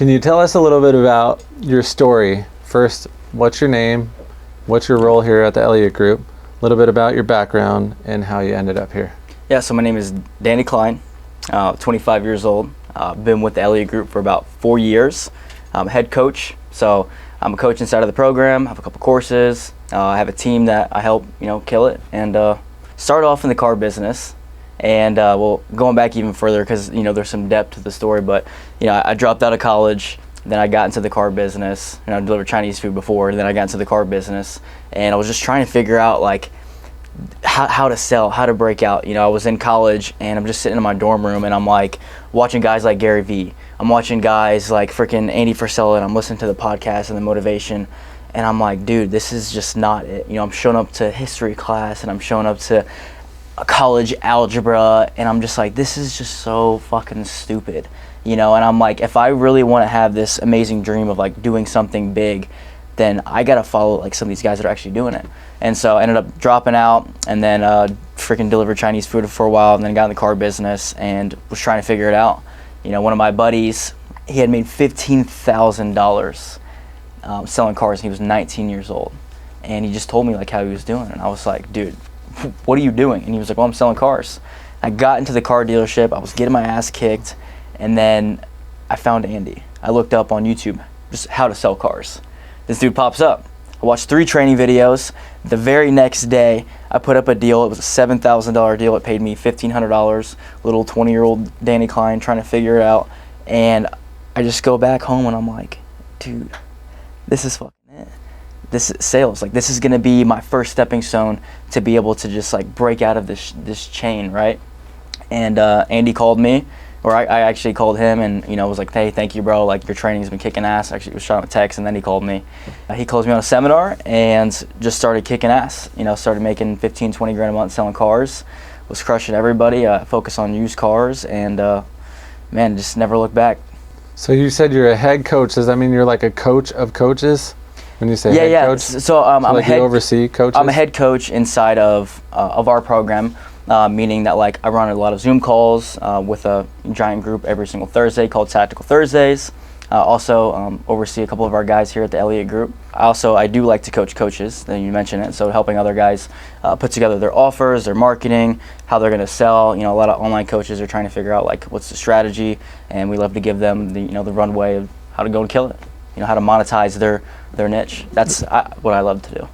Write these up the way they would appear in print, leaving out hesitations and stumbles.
Can you tell us a little bit about your story? First, what's your name? What's your role here at the Elliott Group? A little bit about your background and how you ended up here. Yeah, so my name is Danny Klein, 25 years old. Been with the Elliott Group for about 4 years. I'm head coach, so I'm a coach inside of the program. I have a couple courses. I have a team that I help, kill it. And started off in the car business. And well, going back even further, because there's some depth to the story. But I dropped out of college. Then I got into the car business. I delivered Chinese food before. And then I got into the car business, and I was just trying to figure out like how to sell, how to break out. I was in college, and I'm just sitting in my dorm room, and I'm like watching guys like Gary Vee. I'm watching guys like freaking Andy Frisella, and I'm listening to the podcast and the motivation. And I'm like, dude, this is just not it. I'm showing up to history class, and I'm showing up to college algebra, and I'm just like, this is just so fucking stupid. And I'm like, if I really want to have this amazing dream of like doing something big, then I gotta follow like some of these guys that are actually doing it. And so I ended up dropping out, and then freaking delivered Chinese food for a while, and then got in the car business and was trying to figure it out. One of my buddies, he had made $15,000 selling cars, and he was 19 years old. And he just told me like how he was doing, and I was like, dude, what are you doing? And he was like, well, I'm selling cars. I got into the car dealership, I was getting my ass kicked, and then I found Andy. I looked up on YouTube just how to sell cars. This dude pops up. I watched 3 training videos. The very next day, I put up a deal. It was a $7,000 deal. It paid me $1,500. Little 20-year-old Danny Klein trying to figure it out. And I just go back home, and I'm like, dude, this is fucking it. This is sales. Like, this is gonna be my first stepping stone to be able to just like break out of this chain, right? And Andy called me, or I actually called him, and was like, hey, thank you, bro. Like, your training's been kicking ass. Actually, was shot a text, and then he called me. He closed me on a seminar and just started kicking ass. Started making 15, 20 grand a month selling cars. Was crushing everybody. Focused on used cars, and man, just never looked back. So you said you're a head coach. Does that mean you're like a coach of coaches? When you say head coach? So I'm like a head. You oversee coaches? I'm a head coach inside of our program. Meaning that like I run a lot of Zoom calls with a giant group every single Thursday called Tactical Thursdays. Also oversee a couple of our guys here at the Elliott Group. I do like to coach coaches, then you mentioned it, so helping other guys put together their offers, their marketing, how they're going to sell. A lot of online coaches are trying to figure out like what's the strategy, and we love to give them the the runway of how to go and kill it, how to monetize their niche. That's what I love to do.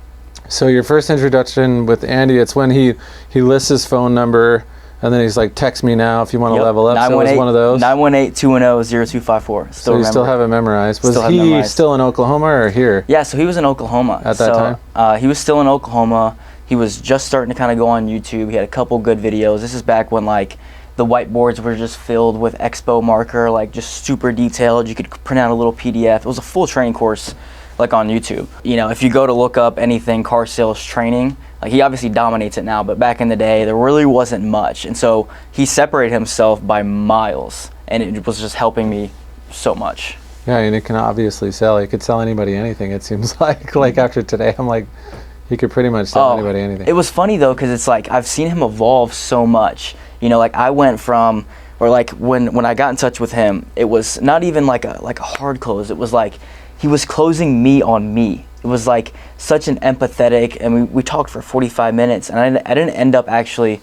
So your first introduction with Andy, it's when he lists his phone number, and then he's like, text me now if you want to level up. So it was one of those? 918-210-0254. So you still have it memorized. Was he still in Oklahoma or here? Yeah, so he was in Oklahoma. At that time? He was still in Oklahoma. He was just starting to kind of go on YouTube. He had a couple good videos. This is back when like the whiteboards were just filled with Expo marker, like just super detailed. You could print out a little PDF. It was a full training course like on YouTube. If you go to look up anything car sales training, like he obviously dominates it now, but back in the day there really wasn't much. And so he separated himself by miles, and it was just helping me so much. Yeah, and it can obviously sell. He could sell anybody anything, it seems like. Like after today, I'm like, he could pretty much sell anybody anything. It was funny though, because it's like I've seen him evolve so much. Like I went from, or like when I got in touch with him, it was not even like a hard close. It was like he was closing me on me. It was like such an empathetic, and we talked for 45 minutes, and I didn't end up actually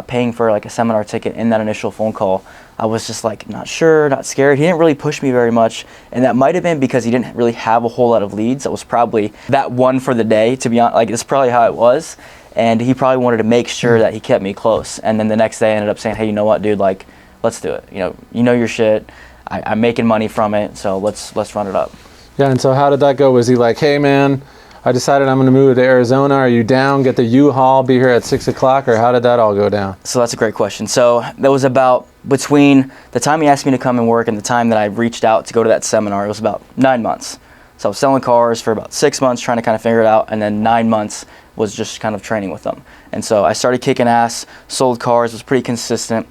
paying for like a seminar ticket in that initial phone call. I was just like not sure, not scared. He didn't really push me very much, and that might have been because he didn't really have a whole lot of leads. That was probably that one for the day, to be honest. Like it's probably how it was, and he probably wanted to make sure that he kept me close. And then the next day I ended up saying, hey, you know what, dude, like let's do it. You know your shit. I'm making money from it, so let's run it up. Yeah, and so how did that go? Was he like, hey man, I decided I'm going to move to Arizona. Are you down? Get the U-Haul, be here at 6 o'clock, or how did that all go down? So that's a great question. So that was about between the time he asked me to come and work and the time that I reached out to go to that seminar. It was about 9 months. So I was selling cars for about 6 months, trying to kind of figure it out, and then 9 months was just kind of training with them. And so I started kicking ass, sold cars, was pretty consistent.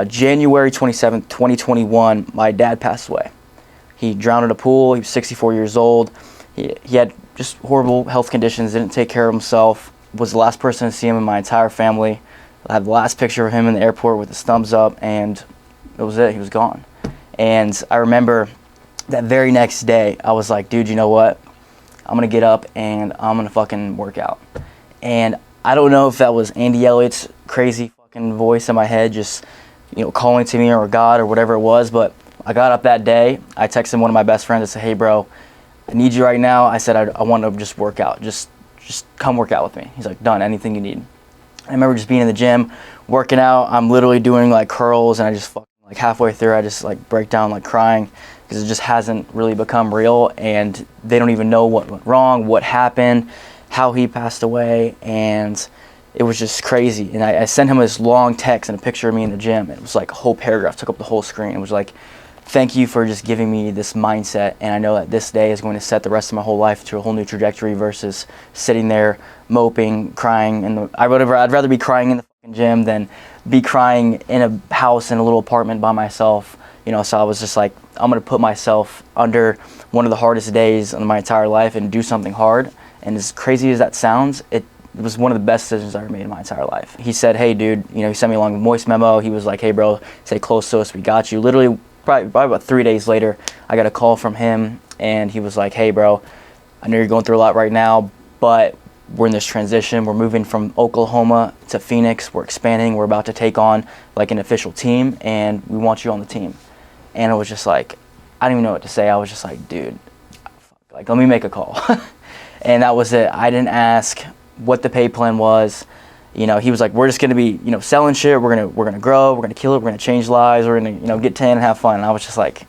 January 27th, 2021, my dad passed away. He drowned in a pool. He was 64 years old. He had just horrible health conditions, didn't take care of himself. Was the last person to see him in my entire family. I have the last picture of him in the airport with his thumbs up, and it was it. He was gone. And I remember that very next day, I was like, dude, you know what? I'm going to get up and I'm going to fucking work out. And I don't know if that was Andy Elliott's crazy fucking voice in my head just, calling to me or God or whatever it was, but I got up that day. I texted one of my best friends and said, hey, bro, I need you right now. I said, I want to just work out. Just come work out with me. He's like, done, anything you need. I remember just being in the gym, working out. I'm literally doing like curls, and I just fucking like halfway through, I just like break down like crying because it just hasn't really become real, and they don't even know what went wrong, what happened, how he passed away, and it was just crazy. And I sent him this long text and a picture of me in the gym. It was like a whole paragraph, took up the whole screen. It was like, thank you for just giving me this mindset, and I know that this day is going to set the rest of my whole life to a whole new trajectory versus sitting there moping, crying. And I'd rather be crying in the fucking gym than be crying in a house in a little apartment by myself. So I was just like, I'm going to put myself under one of the hardest days of my entire life and do something hard. And as crazy as that sounds, it was one of the best decisions I ever made in my entire life. He said, hey, dude, he sent me along a voice memo. He was like, hey, bro, stay close to us. We got you. Literally, probably about 3 days later, I got a call from him, and he was like, hey, bro, I know you're going through a lot right now, but we're in this transition. We're moving from Oklahoma to Phoenix. We're expanding. We're about to take on like an official team, and we want you on the team. And it was just like, I didn't even know what to say. I was just like, dude, like, let me make a call. And that was it. I didn't ask what the pay plan was. He was like, we're just gonna be, selling shit. We're gonna grow. We're gonna kill it. We're gonna change lives. We're gonna, get tan and have fun. And I was just like,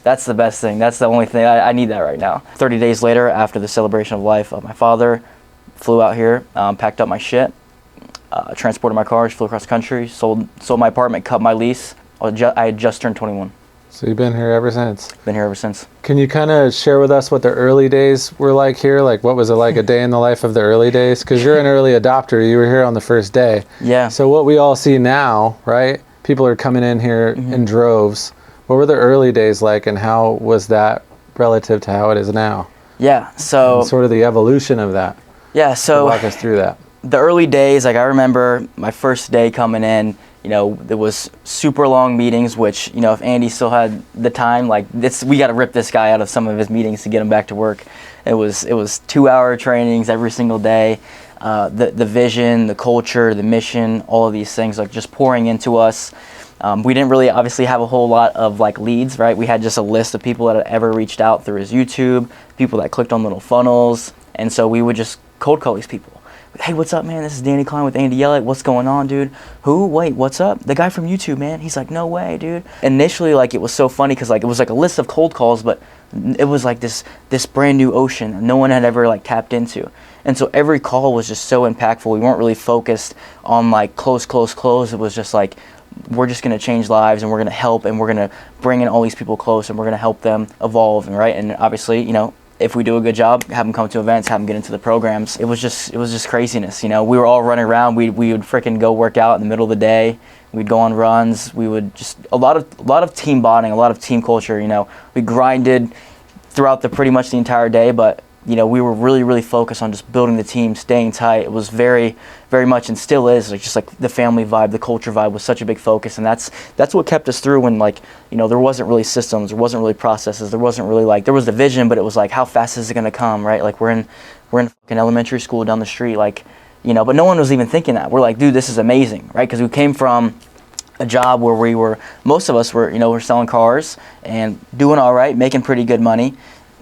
that's the best thing. That's the only thing. I need that right now. 30 days later, after the celebration of life of my father, flew out here, packed up my shit, transported my cars, flew across the country, sold my apartment, cut my lease. I had just turned 21. So you've been here ever since? Been here ever since. Can you kind of share with us what the early days were like here? Like, what was it like a day in the life of the early days? Because you're an early adopter. You were here on the first day. Yeah. So what we all see now, right? People are coming in here in droves. What were the early days like, and how was that relative to how it is now? Yeah, so... And sort of the evolution of that. Yeah, so... Walk us through that. The early days, like I remember my first day coming in, there was super long meetings, which, if Andy still had the time, like we got to rip this guy out of some of his meetings to get him back to work. It was 2-hour trainings every single day. The vision, the culture, the mission, all of these things, like just pouring into us. We didn't really obviously have a whole lot of like leads, right? We had just a list of people that had ever reached out through his YouTube, people that clicked on little funnels. And so we would just cold call these people. Hey, what's up, man? This is Danny Klein with Andy Elliott. What's going on, dude? Who? Wait, what's up? The guy from YouTube, man. He's like, no way, dude. Initially, like, it was so funny because like it was like a list of cold calls, but it was like this brand new ocean that no one had ever like tapped into. And so every call was just so impactful. We weren't really focused on like close. It was just like, we're just going to change lives, and we're going to help, and we're going to bring in all these people close, and we're going to help them evolve, right? And obviously, if we do a good job, have them come to events, have them get into the programs. It was just craziness. We were all running around. We would freaking go work out in the middle of the day. We'd go on runs. We would just a lot of team bonding, a lot of team culture. We grinded throughout pretty much the entire day, but we were really focused on just building the team, staying tight. It was very much, and still is, like just like the family vibe, the culture vibe was such a big focus, and that's what kept us through when there wasn't really systems, there wasn't really processes, there wasn't really there was the vision, but it was like, how fast is it gonna come, right? Like we're in fucking elementary school down the street, but no one was even thinking that. We're like, dude, this is amazing, right? Because we came from a job where most of us were, we're selling cars and doing all right, making pretty good money.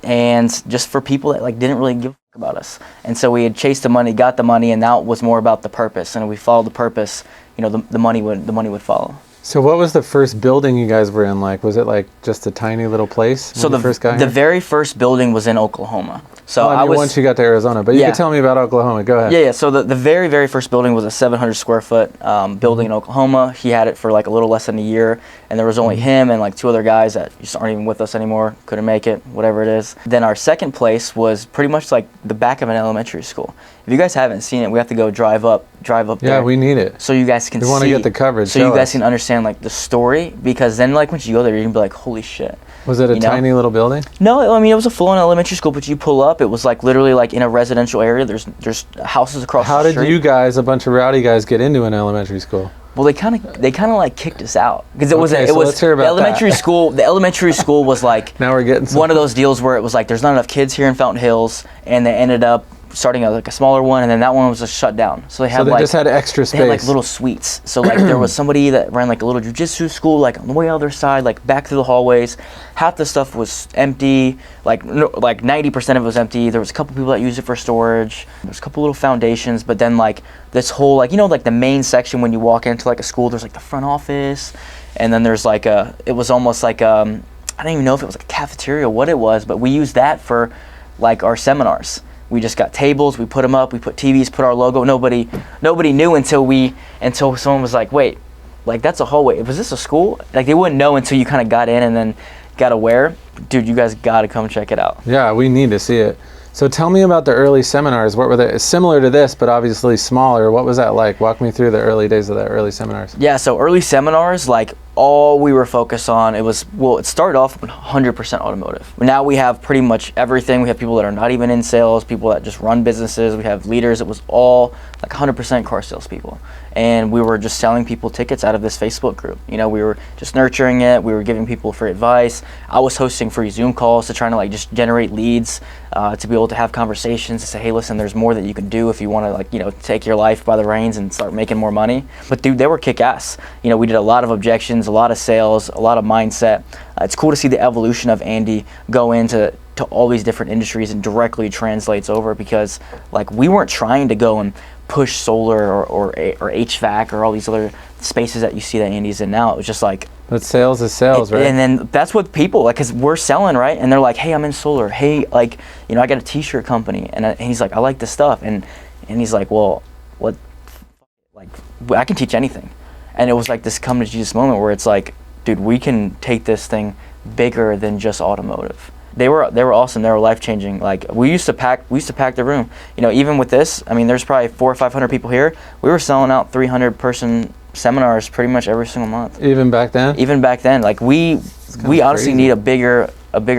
And just for people that didn't really give a fuck about us. And so we had chased the money, got the money, and now it was more about the purpose. And if we followed the purpose, the money would follow. So what was the first building you guys were in like? Was it like just a tiny little place when you first got here? The very first building was in Oklahoma. So once you got to Arizona, but you could tell me about Oklahoma. Go ahead. Yeah. So the very first building was a 700 square foot building in Oklahoma. He had it for like a little less than a year, and there was only him and like 2 other guys that just aren't even with us anymore. Couldn't make it, whatever it is. Then our second place was pretty much like the back of an elementary school. If you guys haven't seen it, we have to go drive up there. Yeah, we need it. So you guys can see. We want to get the coverage. So you guys can understand like the story, because then like once you go there, you're gonna be like, holy shit. Was it a tiny little building? No, I mean it was a full-on elementary school, but you pull up, it was like literally like in a residential area. There's houses across the street. How did you guys, a bunch of rowdy guys, get into an elementary school? Well, they kind of like kicked us out because it was let's hear about the elementary school. The elementary school was like now we're getting one of those deals where it was like there's not enough kids here in Fountain Hills, and they ended up starting like a smaller one, and then that one was just shut down. So they had just had extra space. They had like little suites. So like there was somebody that ran like a little jiu-jitsu school like on the way other side, like back through the hallways. Half the stuff was empty, like 90% of it was empty. There was a couple people that used it for storage. There was a couple little foundations, but then like this whole like like the main section when you walk into like a school, there's like the front office, and then there's like it was almost like I don't even know if it was like a cafeteria or what it was, but we used that for like our seminars. We just got tables, we put them up, we put TVs, put our logo. Nobody knew until someone was like, wait, like that's a hallway. Was this a school? Like they wouldn't know until you kind of got in and then got aware. Dude, you guys got to come check it out. Yeah, we need to see it. So tell me about the early seminars. What were they? Similar to this, but obviously smaller. What was that like? Walk me through the early days of the early seminars. Yeah, so early seminars, like all we were focused on, it started off 100% automotive. Now we have pretty much everything. We have people that are not even in sales, people that just run businesses. We have leaders. It was all like 100% car salespeople. And we were just selling people tickets out of this Facebook group. We were just nurturing it. We were giving people free advice. I was hosting free Zoom calls to try to like just generate leads, to be able to have conversations to say, hey, listen, there's more that you can do if you want to like, take your life by the reins and start making more money. But dude, they were kick-ass. We did a lot of objections, a lot of sales, a lot of mindset. It's cool to see the evolution of Andy go into all these different industries and directly translates over, because like we weren't trying to go and push solar or HVAC or all these other spaces that you see that Andy's in now. It was just like, but sales is sales, right? And then that's what people like, because we're selling, right? And they're like, hey, I'm in solar. Hey, like, I got a t-shirt company. And he's like, I like this stuff. And he's like, well, what, like, I can teach anything. And it was like this come to Jesus moment where it's like, dude, we can take this thing bigger than just automotive. They were awesome. They were life-changing. Like we used to pack the room. Even with this, I mean, there's probably 400 or 500 people here. We were selling out 300-person seminars pretty much every single month. Even back then? Even back then. Like we honestly need a bigger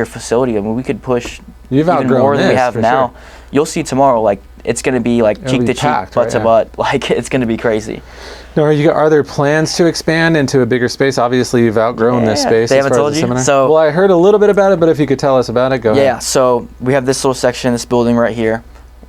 facility. I mean, we could push even more than we have now. Sure. You'll see tomorrow, like it's going to be like cheek to cheek, butt to butt. Like it's going to be crazy. Now, are there plans to expand into a bigger space? Obviously, you've outgrown this space. They haven't told you? So, well, I heard a little bit about it, but if you could tell us about it, go ahead. Yeah, so we have this little section, this building right here,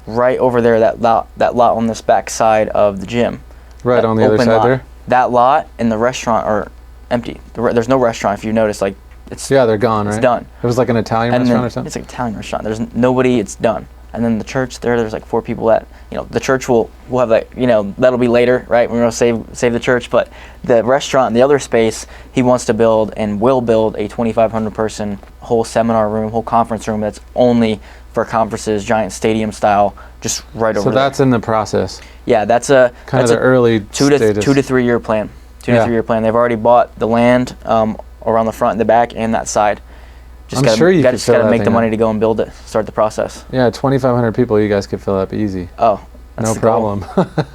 right over there, that lot on this back side of the gym. Right on the other side there? That lot and the restaurant are empty. There's no restaurant, if you notice. Like they're gone, right? It's done. It was like an Italian restaurant or something? It's like an Italian restaurant. There's nobody, it's done. And then the church there's like 4 people that, the church will have that, that'll be later, right? We're going to save the church. But the restaurant, the other space, he wants to build and will build a 2,500 person whole seminar room, whole conference room that's only for conferences, giant stadium style, just right over there. So that's in the process. Yeah, that's the early 2 to 3 year plan. 2 to 3 year plan. They've already bought the land around the front and the back and that side. Just got to make the money to go and build it, start the process. Yeah, 2,500 people, you guys could fill up easy. Oh, that's no problem.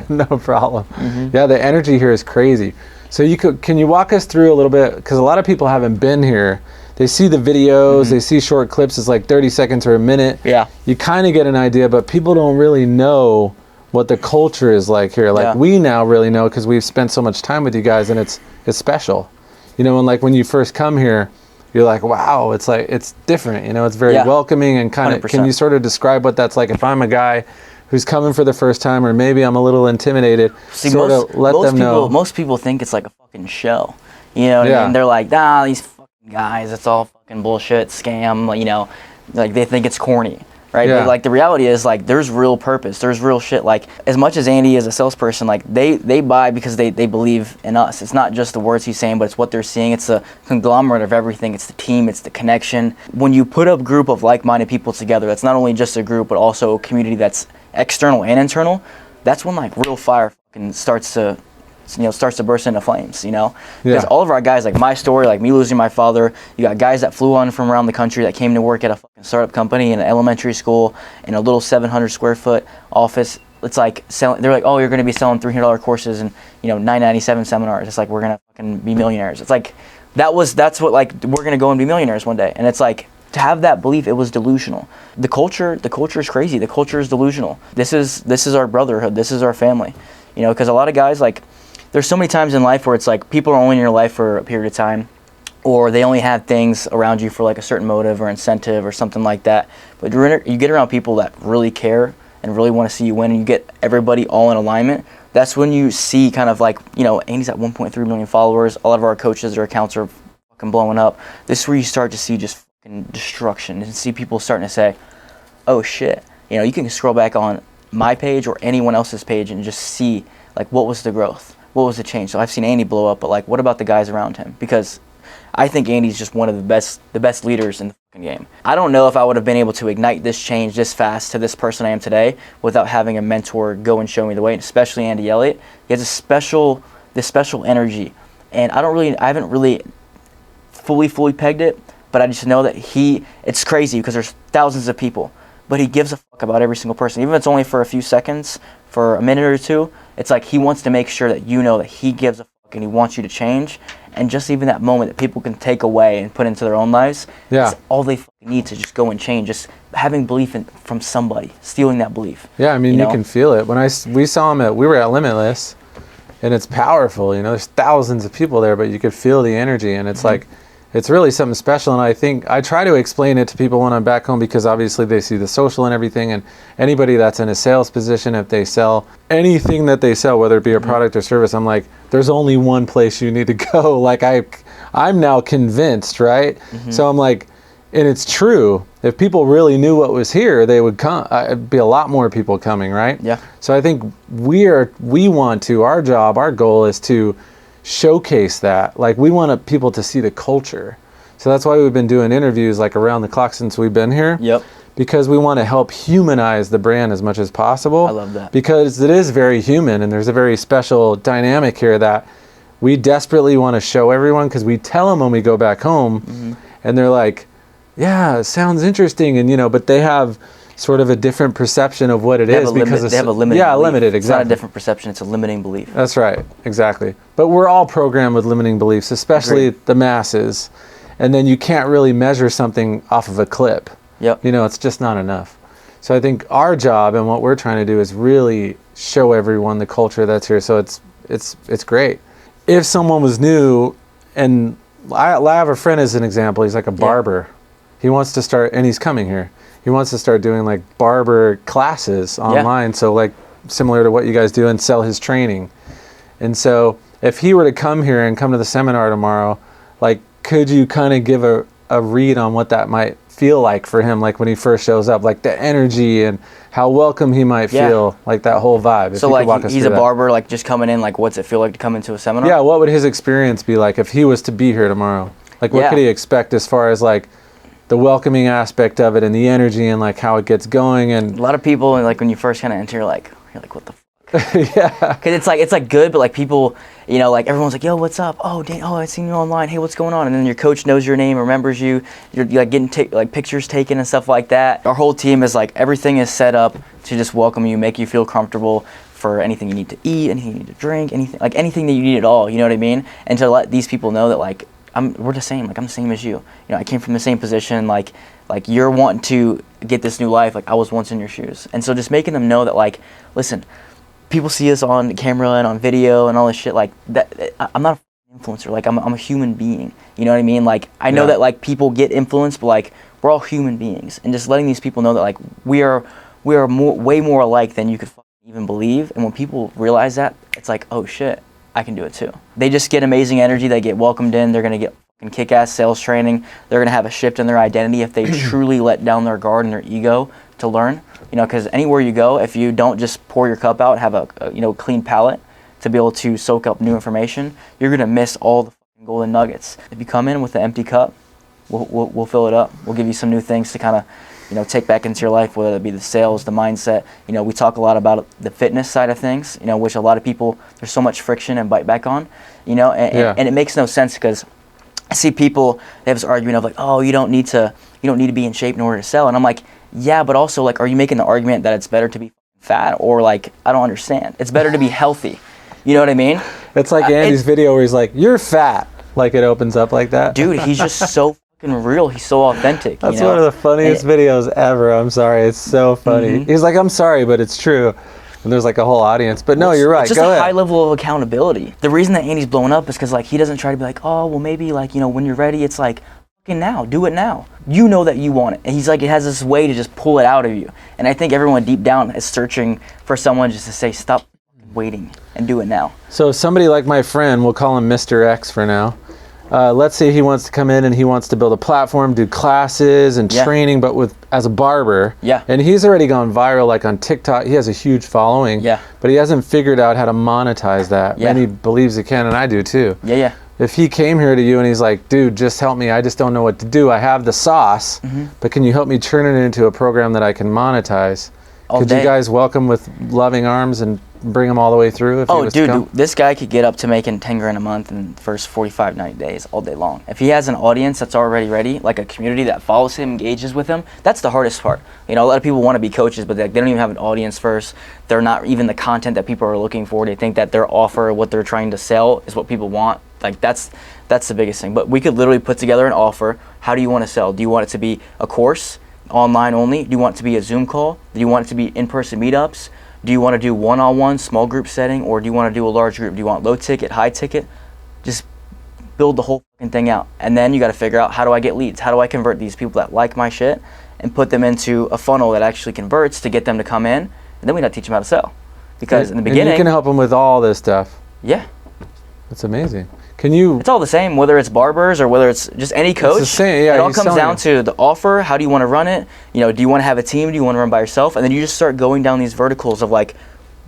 No problem. Mm-hmm. Yeah, the energy here is crazy. So can you walk us through a little bit, because a lot of people haven't been here. They see the videos, they see short clips, it's like 30 seconds or a minute. Yeah. You kind of get an idea, but people don't really know what the culture is like here. Like we now really know, because we've spent so much time with you guys, and it's special. And like when you first come here, you're like, wow, it's different, it's very welcoming and kind of, 100%. Can you sort of describe what that's like? If I'm a guy who's coming for the first time, or maybe I'm a little intimidated, most people think it's like a fucking show, what I mean? They're like, these fucking guys, it's all fucking bullshit, scam, like they think it's corny. Right, but like the reality is, like, there's real purpose, there's real shit. Like, as much as Andy is a salesperson, like they buy because they believe in us. It's not just the words he's saying, but it's what they're seeing. It's a conglomerate of everything. It's the team, it's the connection. When you put a group of like-minded people together, that's not only just a group, but also a community that's external and internal. That's when like real fire fucking starts to burst into flames, because all of our guys, like my story, like me losing my father, you got guys that flew on from around the country that came to work at a fucking startup company in an elementary school in a little 700 square foot office. It's like they're like, oh, you're going to be selling $300 courses and $997 seminars. It's like, we're going to fucking be millionaires. It's like that's what, like, we're going to go and be millionaires one day. And it's like, to have that belief, it was delusional. The culture is crazy. The culture is delusional. This is our brotherhood. This is our family. Because a lot of guys, like, there's so many times in life where it's like people are only in your life for a period of time, or they only have things around you for like a certain motive or incentive or something like that. But you get around people that really care and really want to see you win, and you get everybody all in alignment. That's when you see kind of like, you know, Andy's at 1.3 million followers. A lot of our coaches, their accounts are fucking blowing up. This is where you start to see just fucking destruction and see people starting to say, oh shit. You know, you can scroll back on my page or anyone else's page and just see like what was the growth, what was the change. So I've seen Andy blow up, but like what about the guys around him? Because I think Andy's just one of the best leaders in the fucking game. I don't know if I would have been able to ignite this change this fast to this person I am today without having a mentor go and show me the way, and especially Andy Elliott. He has this special energy, and I haven't really fully pegged it, but I just know that it's crazy because there's thousands of people, but he gives a fuck about every single person. Even if it's only for a few seconds, for a minute or two, it's like he wants to make sure that you know that he gives a fuck and he wants you to change. And just even that moment that people can take away and put into their own lives, is all they need to just go and change. Just having belief from somebody, stealing that belief. Yeah, I mean, you can feel it. When we saw him we were at Limitless, and it's powerful. You know, there's thousands of people there, but you could feel the energy, and it's like, it's really something special. And I think I try to explain it to people when I'm back home, because obviously they see the social and everything, and anybody that's in a sales position, if they sell anything that they sell, whether it be a product or service, I'm like, there's only one place you need to go. Like I'm now convinced, right? So I'm like, and it's true. If people really knew what was here, they would come. It'd be a lot more people coming, right? Yeah. So I think our job, our goal is to showcase that. Like, we want people to see the culture. So that's why we've been doing interviews like around the clock since we've been here. Yep. Because we want to help humanize the brand as much as possible. I love that. Because it is very human, and there's a very special dynamic here that we desperately want to show everyone, because we tell them when we go back home, and they're like, yeah, it sounds interesting, and but they have sort of a different perception of what it is, because they have a limited belief. limited, exactly. It's not a different perception, it's a limiting belief. That's right, exactly. But we're all programmed with limiting beliefs, especially the masses, and then you can't really measure something off of a clip. Yep. It's just not enough. So I think our job and what we're trying to do is really show everyone the culture that's here. So it's great. If someone was new, and I have a friend as an example, he's like a barber. He wants to start, and he's coming here. He wants to start doing like barber classes online. So like similar to what you guys do, and sell his training. And so if he were to come here and come to the seminar tomorrow, like, could you kind of give a read on what that might feel like for him, like when he first shows up, like the energy and how welcome he might feel, like that whole vibe? So like he's a barber, like just coming in, like what's it feel like to come into a seminar? Yeah, what would his experience be like if he was to be here tomorrow? Like what could he expect as far as like the welcoming aspect of it and the energy and like how it gets going? And a lot of people, like when you first kind of enter, you're like what the fuck? Yeah, because it's like good, but like people, like everyone's like, yo, what's up? Oh, dang, I seen you online. Hey, what's going on? And then your coach knows your name, remembers you. You're like getting like pictures taken and stuff like that. Our whole team is like, everything is set up to just welcome you, make you feel comfortable for anything you need to eat, anything you need to drink, anything that you need at all. You know what I mean? And to let these people know that like we're the same. Like I'm the same as you. I came from the same position. Like you're wanting to get this new life. Like I was once in your shoes. And so just making them know that like, listen, people see us on camera and on video and all this shit like that. I'm not an influencer. Like I'm a human being. You know what I mean? Like I know that like people get influenced, but like we're all human beings. And just letting these people know that like we are way more alike than you could even believe. And when people realize that, it's like, oh shit, I can do it too. They just get amazing energy. They get welcomed in. They're gonna get kick-ass sales training. They're gonna have a shift in their identity if they truly let down their guard and their ego to learn. Because anywhere you go, if you don't just pour your cup out, have a clean palate to be able to soak up new information, you're gonna miss all the golden nuggets. If you come in with an empty cup, we'll fill it up. We'll give you some new things to kind of take back into your life, whether it be the sales, the mindset. We talk a lot about the fitness side of things, which a lot of people, there's so much friction and bite back on, and it makes no sense, because I see people, they have this argument of like, oh, you don't need to be in shape in order to sell. And I'm like, yeah, but also like, are you making the argument that it's better to be fat? Or like, I don't understand. It's better to be healthy. You know what I mean? It's like Andy's video where he's like, you're fat. Like it opens up like that. Dude, he's just so fucking real. He's so authentic. That's one of the funniest videos ever. I'm sorry. It's so funny. He's like, I'm sorry, but it's true. and there's like a whole audience. But no, you're right. It's just a high level of accountability. The reason that Andy's blowing up is because like he doesn't try to be like, oh, well maybe like, you know, when you're ready, it's like, fucking now, do it now. You know that you want it. And he's like, it has this way to just pull it out of you. And I think everyone deep down is searching for someone just to say, stop waiting and do it now. So somebody like my friend, we'll call him Mr. X for now. Let's say he wants to come in and he wants to build a platform, do classes and training, but as a barber. Yeah. And he's already gone viral, like on TikTok. He has a huge following. Yeah. But he hasn't figured out how to monetize that. Yeah. And he believes he can, and I do too. Yeah, yeah. If he came here to you and he's like, dude, just help me. I just don't know what to do. I have the sauce, but can you help me turn it into a program that I can monetize? Could you guys welcome with loving arms and bring him all the way through? If he was to come? This guy could get up to making 10 grand a month in the first 45, 90 days, all day long. If he has an audience that's already ready, like a community that follows him, engages with him, that's the hardest part. You know, a lot of people want to be coaches, but they don't even have an audience first. They're not even the content that people are looking for. They think that their offer, what they're trying to sell, is what people want. Like that's the biggest thing. But we could literally put together an offer. How do you want to sell? Do you want it to be a course, online only? Do you want it to be a Zoom call? Do you want it to be in-person meetups? Do you want to do one-on-one, small group setting, or do you want to do a large group? Do you want low ticket, high ticket? Just build the whole fucking thing out. And then you got to figure out, how do I get leads? How do I convert these people that like my shit and put them into a funnel that actually converts to get them to come in? And then we got to teach them how to sell. Because in the beginning... And you can help them with all this stuff. Yeah. That's amazing. It's all the same, whether it's barbers or whether it's just any coach. It's the same, yeah. It all comes down to the offer. How do you want to run it? You know, do you want to have a team? Do you want to run by yourself? And then you just start going down these verticals of like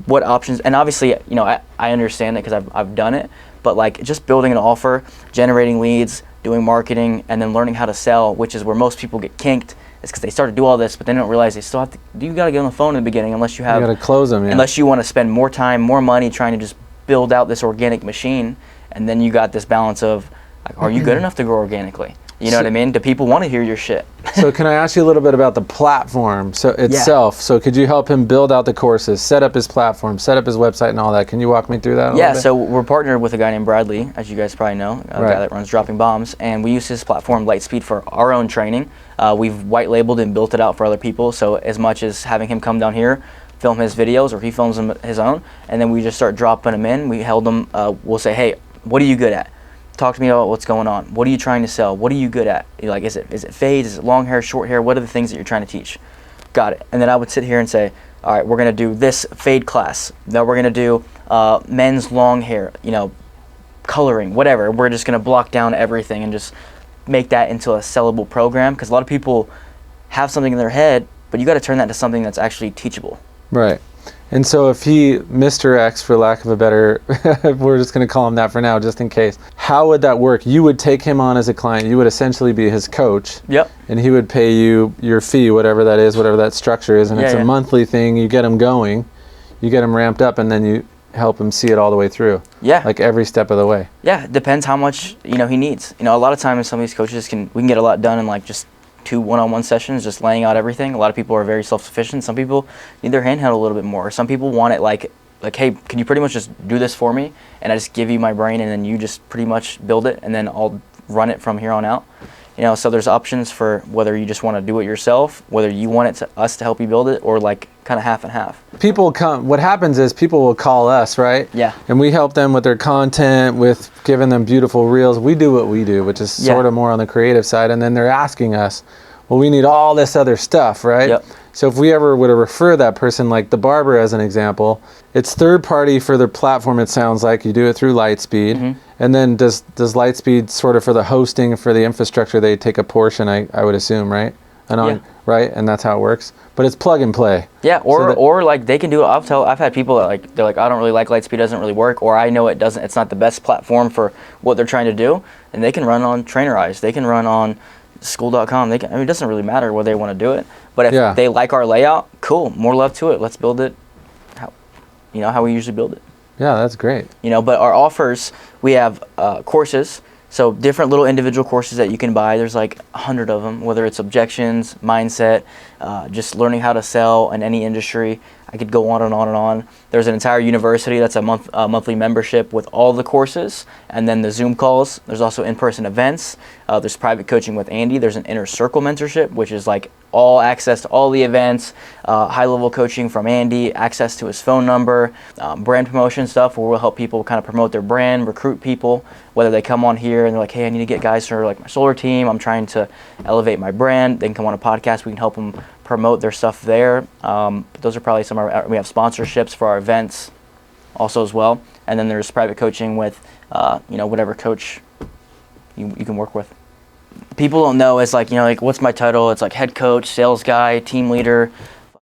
what options. And obviously, you know, I understand it because I've done it. But like just building an offer, generating leads, doing marketing, and then learning how to sell, which is where most people get kinked. Is because they start to do all this, but they don't realize they still have to. You got to get on the phone in the beginning, unless you got to close them. Yeah. Unless you want to spend more time, more money trying to just build out this organic machine. And then you got this balance of, like, are you good enough to grow organically? You know what I mean? Do people want to hear your shit? So can I ask you a little bit about the platform itself? Yeah. So could you help him build out the courses, set up his platform, set up his website and all that? Can you walk me through that a little bit? So we're partnered with a guy named Bradley, as you guys probably know, a guy that runs Dropping Bombs. And we use his platform, Lightspeed, for our own training. We've white labeled and built it out for other people. So as much as having him come down here, film his videos, or he films them his own, and then we just start dropping them in. We held them, we'll say, hey, what are you good at? Talk to me about what's going on. What are you trying to sell? What are you good at? You're like, is it fades? Is it long hair, short hair? What are the things that you're trying to teach? Got it. And then I would sit here and say, all right, we're going to do this fade class. Now we're going to do men's long hair, you know, coloring, whatever. We're just going to block down everything and just make that into a sellable program, because a lot of people have something in their head, but you got to turn that into something that's actually teachable. Right. And so if Mr. X, for lack of a better, we're just going to call him that for now, just in case. How would that work? You would take him on as a client. You would essentially be his coach. Yep. And he would pay you your fee, whatever that is, whatever that structure is. And it's a monthly thing. You get him going, you get him ramped up, and then you help him see it all the way through. Yeah. Like every step of the way. Yeah. It depends how much, you know, he needs. You know, a lot of times some of these coaches we can get a lot done in like just 2 one-on-one sessions, just laying out everything. A lot of people are very self-sufficient. Some people need their handheld a little bit more. Some people want it like, hey, can you pretty much just do this for me? And I just give you my brain, and then you just pretty much build it, and then I'll run it from here on out. You know, so there's options for whether you just want to do it yourself, whether you want us to help you build it, or like kind of half and half. People come, what happens is people will call us, right? Yeah. And we help them with their content, with giving them beautiful reels. We do what we do, which is sort of more on the creative side. And then they're asking us, well, we need all this other stuff, right? Yep. So if we ever were to refer that person, like the barber as an example, it's third party for their platform, it sounds like. You do it through Lightspeed. Mm-hmm. And then does Lightspeed sort of for the hosting, for the infrastructure, they take a portion, I would assume, right? Right? And that's how it works. But it's plug and play. Yeah, or like they can do it. I've had people that like, they're like, I don't really like Lightspeed, doesn't really work, or I know it's not the best platform for what they're trying to do. And they can run on Trainerize. They can run on school.com. It doesn't really matter where they want to do it. But if they like our layout, cool, more love to it. Let's build it how we usually build it. Yeah, that's great. You know, but our offers, we have courses. So different little individual courses that you can buy. There's like 100 of them, whether it's objections, mindset, just learning how to sell in any industry. I could go on and on and on. There's an entire university that's a monthly membership with all the courses, and then the Zoom calls. There's also in-person events. There's private coaching with Andy. There's an inner circle mentorship, which is like all access to all the events, high-level coaching from Andy, access to his phone number, brand promotion stuff where we'll help people kind of promote their brand, recruit people, whether they come on here and they're like, hey, I need to get guys for like my solar team. I'm trying to elevate my brand. They can come on a podcast. We can help them promote their stuff there. Those are probably some of our, we have sponsorships for our events also as well. And then there's private coaching with, whatever coach you can work with. People don't know, it's like, like what's my title? It's like head coach, sales guy, team leader,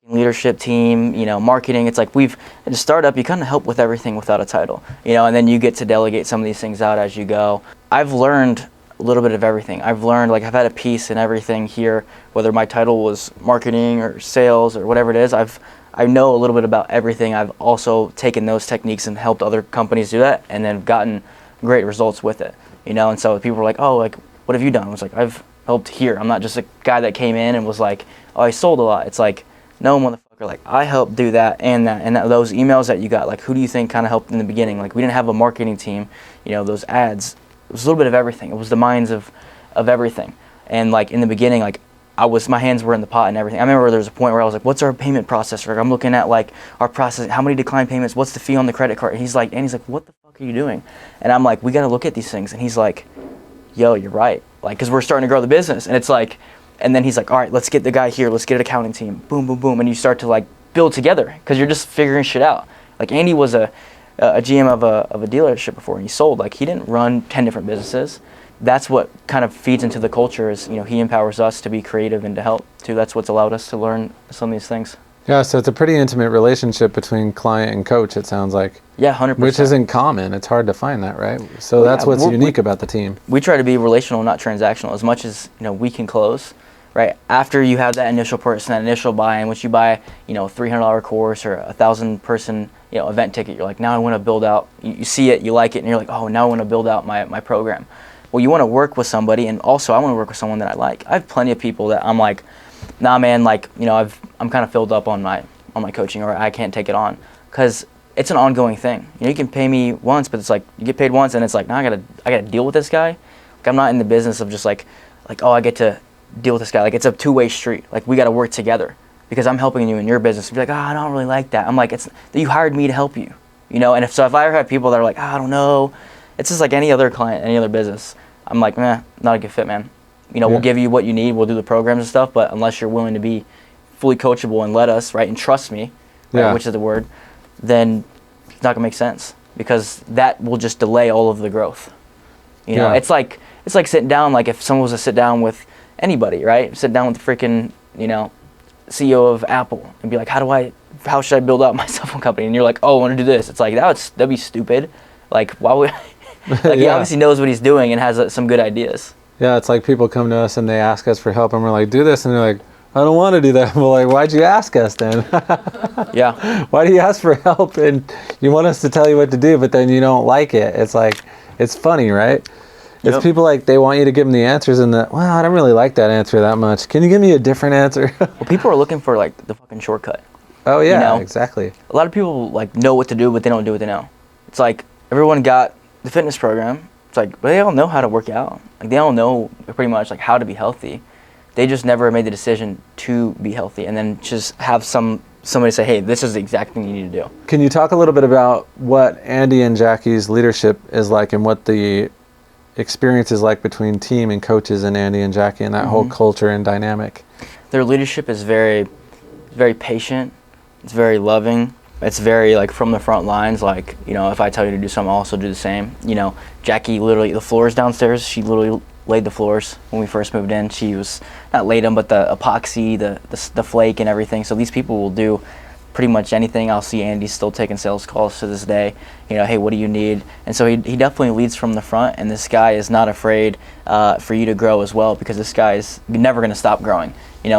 leadership team, marketing. It's like at a startup, you kind of help with everything without a title, and then you get to delegate some of these things out as you go. I've learned a little bit of everything. I've had a piece in everything here, whether my title was marketing or sales or whatever it is. I know a little bit about everything. I've also taken those techniques and helped other companies do that and then gotten great results with it, and so people were like, oh, like, what have you done? I was like, I've helped here. I'm not just a guy that came in and was like, oh, I sold a lot. It's like, no, motherfucker, like I helped do that and that. And those emails that you got, like who do you think kind of helped in the beginning? Like we didn't have a marketing team, those ads, it was a little bit of everything. It was the minds of everything. And like in the beginning, like my hands were in the pot and everything. I remember there was a point where I was like, what's our payment process? I'm looking at like our process, how many declined payments, what's the fee on the credit card? And he's like, what the fuck are you doing? And I'm like, we got to look at these things. And he's like, yo, you're right. Like, because we're starting to grow the business. And it's like, and then he's like, all right, let's get the guy here. Let's get an accounting team. Boom, boom, boom. And you start to like build together because you're just figuring shit out. Like Andy was a GM of a dealership before and he sold. Like he didn't run 10 different businesses. That's what kind of feeds into the culture is, he empowers us to be creative and to help too. That's what's allowed us to learn some of these things. Yeah, so it's a pretty intimate relationship between client and coach, it sounds like. Yeah, 100%. Which isn't common. It's hard to find that, right? So that's what's unique about the team. We try to be relational, not transactional, as much as we can close, right? After you have that initial person, that initial buy-in, which you buy, a $300 course or a 1,000-person, event ticket, you're like, now I want to build out. You see it, you like it, and you're like, oh, now I want to build out my program. Well, you want to work with somebody, and also I want to work with someone that I like. I have plenty of people that I'm like, nah, man, like, I'm kind of filled up on my coaching, or I can't take it on, because it's an ongoing thing. You can pay me once, but it's like you get paid once, and it's like now I gotta deal with this guy. Like I'm not in the business of just like oh, I get to deal with this guy. Like it's a two-way street. Like we got to work together because I'm helping you in your business. You're like, I don't really like that. I'm like, it's that you hired me to help you, And if I ever have people that are like, I don't know, it's just like any other client, any other business. I'm like, not a good fit, man. We'll give you what you need. We'll do the programs and stuff, but unless you're willing to be fully coachable and let us, right, and trust me, right, which is the word, then it's not gonna make sense because that will just delay all of the growth. It's like sitting down. Like if someone was to sit down with anybody, right, sit down with the freaking CEO of Apple and be like, how should I build out my cell phone company? And you're like, oh, I want to do this. It's like that'd be stupid. Like why would? Like he obviously knows what he's doing and has some good ideas. Yeah, it's like people come to us and they ask us for help and we're like, do this, and they're like, I don't want to do that. We're like, why'd you ask us then? Yeah. Why do you ask for help and you want us to tell you what to do, but then you don't like it? It's like, it's funny, right? It's people like, they want you to give them the answers and I don't really like that answer that much. Can you give me a different answer? Well, people are looking for like the fucking shortcut. Oh yeah, exactly. A lot of people like know what to do, but they don't do what they know. It's like everyone got the fitness program. It's like, they all know how to work out. Like they all know pretty much like how to be healthy. They just never made the decision to be healthy and then just have somebody say, hey, this is the exact thing you need to do. Can you talk a little bit about what Andy and Jackie's leadership is like and what the experience is like between team and coaches and Andy and Jackie and that whole culture and dynamic? Their leadership is very, very patient. It's very loving. It's very like from the front lines, like, if I tell you to do something, I'll also do the same. Jackie literally, the floors downstairs, she literally laid the floors when we first moved in. She was, not laid them, but the epoxy, the flake and everything. So these people will do pretty much anything. I'll see Andy still taking sales calls to this day. Hey, what do you need? And so he definitely leads from the front, and this guy is not afraid for you to grow as well, because this guy is never going to stop growing.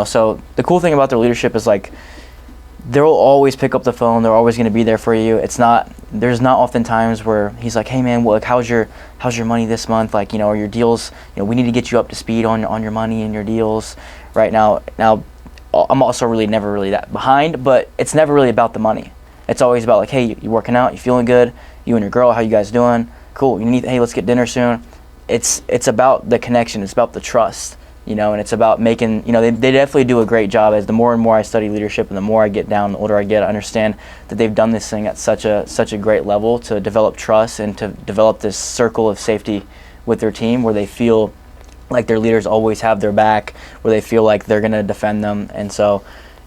So the cool thing about their leadership is like, they'll always pick up the phone. They're always going to be there for you. There's not often times where he's like, hey man, well, like, how's your money this month? Like, or your deals, we need to get you up to speed on your money and your deals right now. Now, I'm also really never really that behind, but it's never really about the money. It's always about like, hey, you working out, you feeling good, you and your girl, how you guys doing? Cool. Hey, let's get dinner soon. It's about the connection. It's about the trust, and it's about making, they definitely do a great job. As the more and more I study leadership and the more I get down, the older I get, I understand that they've done this thing at such a great level to develop trust and to develop this circle of safety with their team where they feel like their leaders always have their back, where they feel like they're going to defend them. And so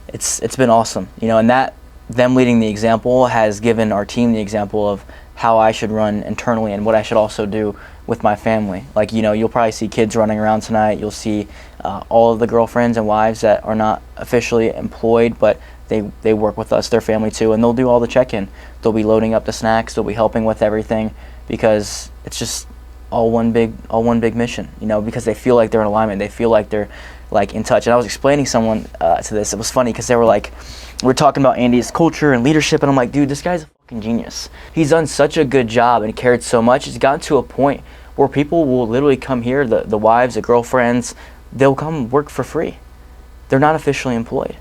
it's been awesome, and that them leading the example has given our team the example of how I should run internally and what I should also do with my family. Like, you'll probably see kids running around tonight. You'll see all of the girlfriends and wives that are not officially employed, but they work with us, their family too, and they'll do all the check-in. They'll be loading up the snacks. They'll be helping with everything because it's just all one big mission, because they feel like they're in alignment. They feel like they're like in touch. And I was explaining someone to this. It was funny because they were like, we're talking about Andy's culture and leadership, and I'm like, dude, this guy's a fucking genius. He's done such a good job and cared so much. It's gotten to a point where people will literally come here, the wives, the girlfriends, they'll come work for free. They're not officially employed.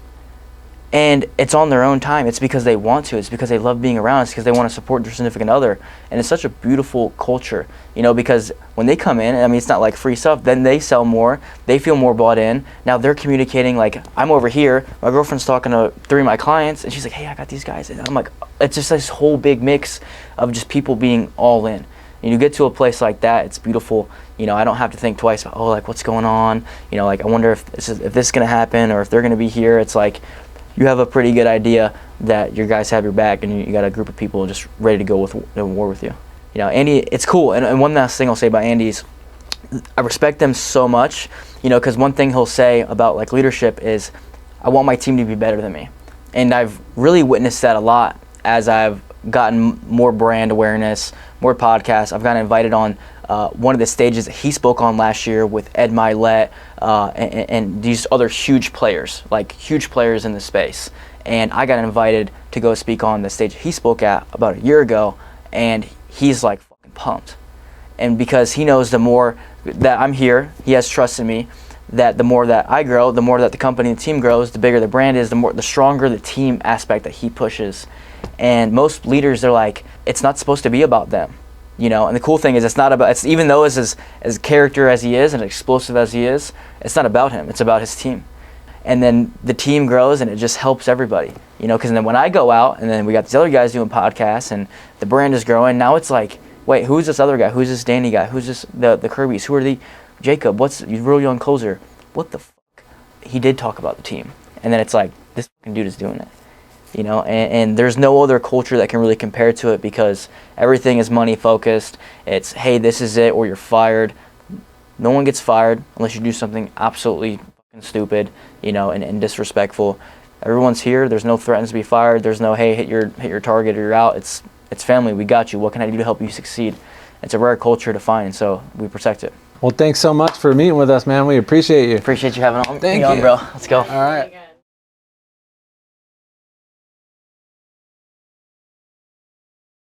And it's on their own time. It's because they want to. It's because they love being around. It's because they want to support their significant other. And it's such a beautiful culture, because when they come in, it's not like free stuff, then they sell more. They feel more bought in. Now they're communicating like, I'm over here, my girlfriend's talking to 3 of my clients, and she's like, hey, I got these guys. And I'm like, it's just this whole big mix of just people being all in. And you get to a place like that, it's beautiful. I don't have to think twice about, like, what's going on? Like, I wonder if this is going to happen or if they're going to be here. It's like, you have a pretty good idea that your guys have your back and you got a group of people just ready to go with war with you. Andy, it's cool. And one last thing I'll say about Andy is I respect them so much, because one thing he'll say about like leadership is, I want my team to be better than me. And I've really witnessed that a lot as I've gotten more brand awareness, more podcasts. I've gotten invited on one of the stages that he spoke on last year with Ed Milet and these other huge players in the space. And I got invited to go speak on the stage he spoke at about a year ago, and he's like fucking pumped. And because he knows the more that I'm here, he has trust in me, that the more that I grow, the more that the company and the team grows, the bigger the brand is, the stronger the team aspect that he pushes. And most leaders, they're like, it's not supposed to be about them. And the cool thing is it's even though as character as he is and explosive as he is, it's not about him, it's about his team. And then the team grows and it just helps everybody, because then when I go out and then we got these other guys doing podcasts and the brand is growing, now it's like, wait, who's this other guy? Who's this Danny guy? Who's this the Kirbys? Who are the Jacob? What's the real young closer? What the fuck? He did talk about the team. And then it's like, this fucking dude is doing it. And there's no other culture that can really compare to it because everything is money focused. It's, hey, this is it or you're fired. No one gets fired unless you do something absolutely fucking stupid, and disrespectful. Everyone's here. There's no threats to be fired. There's no, hey, hit your target or you're out. It's family. We got you. What can I do to help you succeed? It's a rare culture to find, so we protect it. Well, thanks so much for meeting with us, man. We appreciate you. Appreciate you having me on, bro. Let's go. All right.